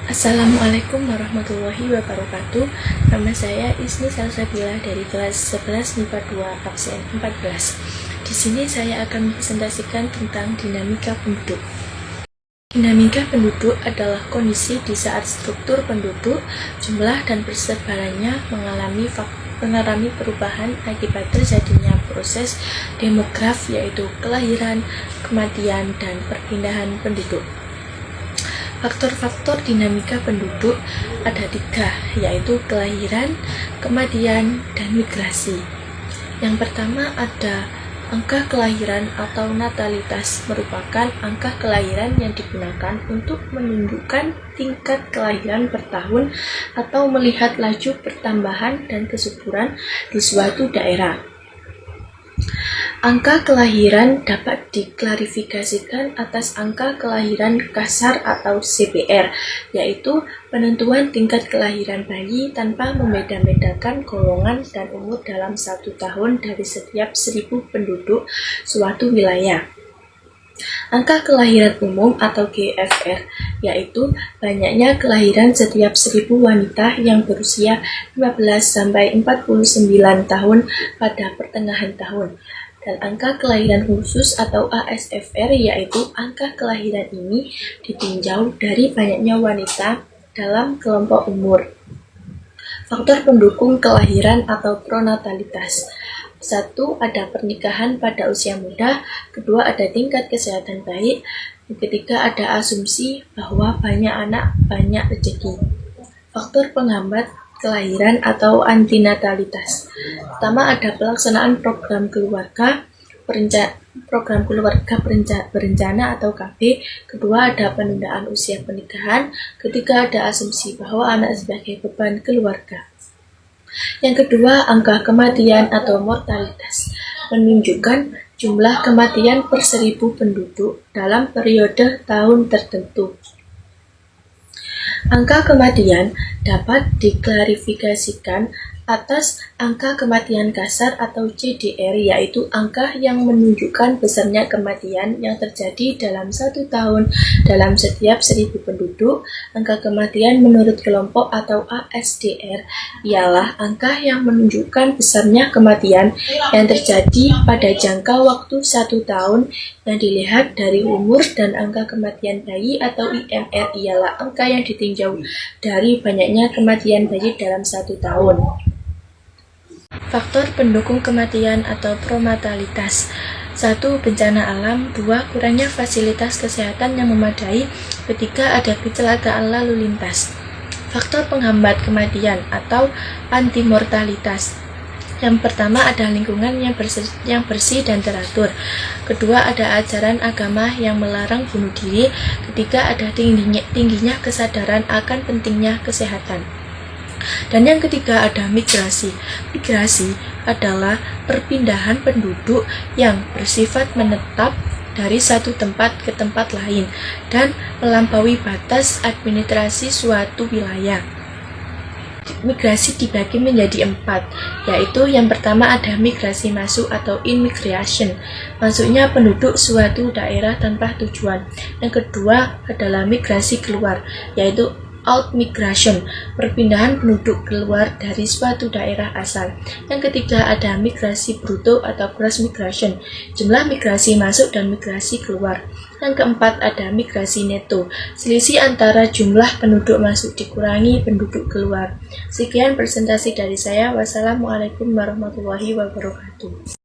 Assalamualaikum warahmatullahi wabarakatuh. Nama saya Ismi Salsabila dari kelas 11 MIPA 2 absen 14. Di sini saya akan mempresentasikan tentang dinamika penduduk. Dinamika penduduk adalah kondisi di saat struktur penduduk, jumlah dan persebarannya mengalami perubahan akibat terjadinya proses demograf, yaitu kelahiran, kematian, dan perpindahan penduduk. Faktor-faktor dinamika penduduk ada 3, yaitu kelahiran, kematian, dan migrasi. Yang pertama ada angka kelahiran atau natalitas, merupakan angka kelahiran yang digunakan untuk menunjukkan tingkat kelahiran per tahun atau melihat laju pertambahan dan kesuburan di suatu daerah. Angka kelahiran dapat diklarifikasikan atas angka kelahiran kasar atau CPR, yaitu penentuan tingkat kelahiran bayi tanpa membeda-bedakan golongan dan umur dalam 1 tahun dari setiap 1000 penduduk suatu wilayah. Angka kelahiran umum atau GFR, yaitu banyaknya kelahiran setiap 1000 wanita yang berusia 15-49 tahun pada pertengahan tahun. Dan angka kelahiran khusus atau ASFR, yaitu angka kelahiran ini ditinjau dari banyaknya wanita dalam kelompok umur. Faktor pendukung kelahiran atau pronatalitas. 1. Ada pernikahan pada usia muda. 2. Ada tingkat kesehatan baik. Ketiga, ada asumsi bahwa banyak anak, banyak rezeki. Faktor penghambat kelahiran atau antinatalitas. Pertama, ada pelaksanaan program keluarga berencana atau KB. Kedua, ada penundaan usia pernikahan. Ketiga, ada asumsi bahwa anak sebagai beban keluarga. Yang kedua, angka kematian atau mortalitas, menunjukkan jumlah kematian per 1000 penduduk dalam periode tahun tertentu. Angka kematian dapat diklarifikasikan atas angka kematian kasar atau CDR, yaitu angka yang menunjukkan besarnya kematian yang terjadi dalam 1 tahun dalam setiap 1000 penduduk. Angka kematian menurut kelompok atau ASDR ialah angka yang menunjukkan besarnya kematian yang terjadi pada jangka waktu 1 tahun yang dilihat dari umur, dan angka kematian bayi atau IMR ialah angka yang ditinjau dari banyaknya kematian bayi dalam 1 tahun. Faktor pendukung kematian atau pronatalitas. 1. Bencana alam. 2. Kurangnya fasilitas kesehatan yang memadai. 3. Ada kecelakaan lalu lintas. Faktor penghambat kematian atau antimortalitas. Yang pertama, ada lingkungan yang bersih dan teratur. Kedua, ada ajaran agama yang melarang bunuh diri. Ketiga, ada tingginya kesadaran akan pentingnya kesehatan. Dan yang ketiga, ada migrasi. Migrasi adalah perpindahan penduduk yang bersifat menetap dari satu tempat ke tempat lain dan melampaui batas administrasi suatu wilayah. Migrasi dibagi menjadi 4, yaitu yang pertama ada migrasi masuk atau immigration, masuknya penduduk suatu daerah tanpa tujuan. Yang kedua adalah migrasi keluar, yaitu out-migration, perpindahan penduduk keluar dari suatu daerah asal. Yang ketiga ada migrasi bruto atau gross migration, jumlah migrasi masuk dan migrasi keluar. Yang keempat ada migrasi neto, selisih antara jumlah penduduk masuk dikurangi penduduk keluar. Sekian presentasi dari saya. Wassalamualaikum warahmatullahi wabarakatuh.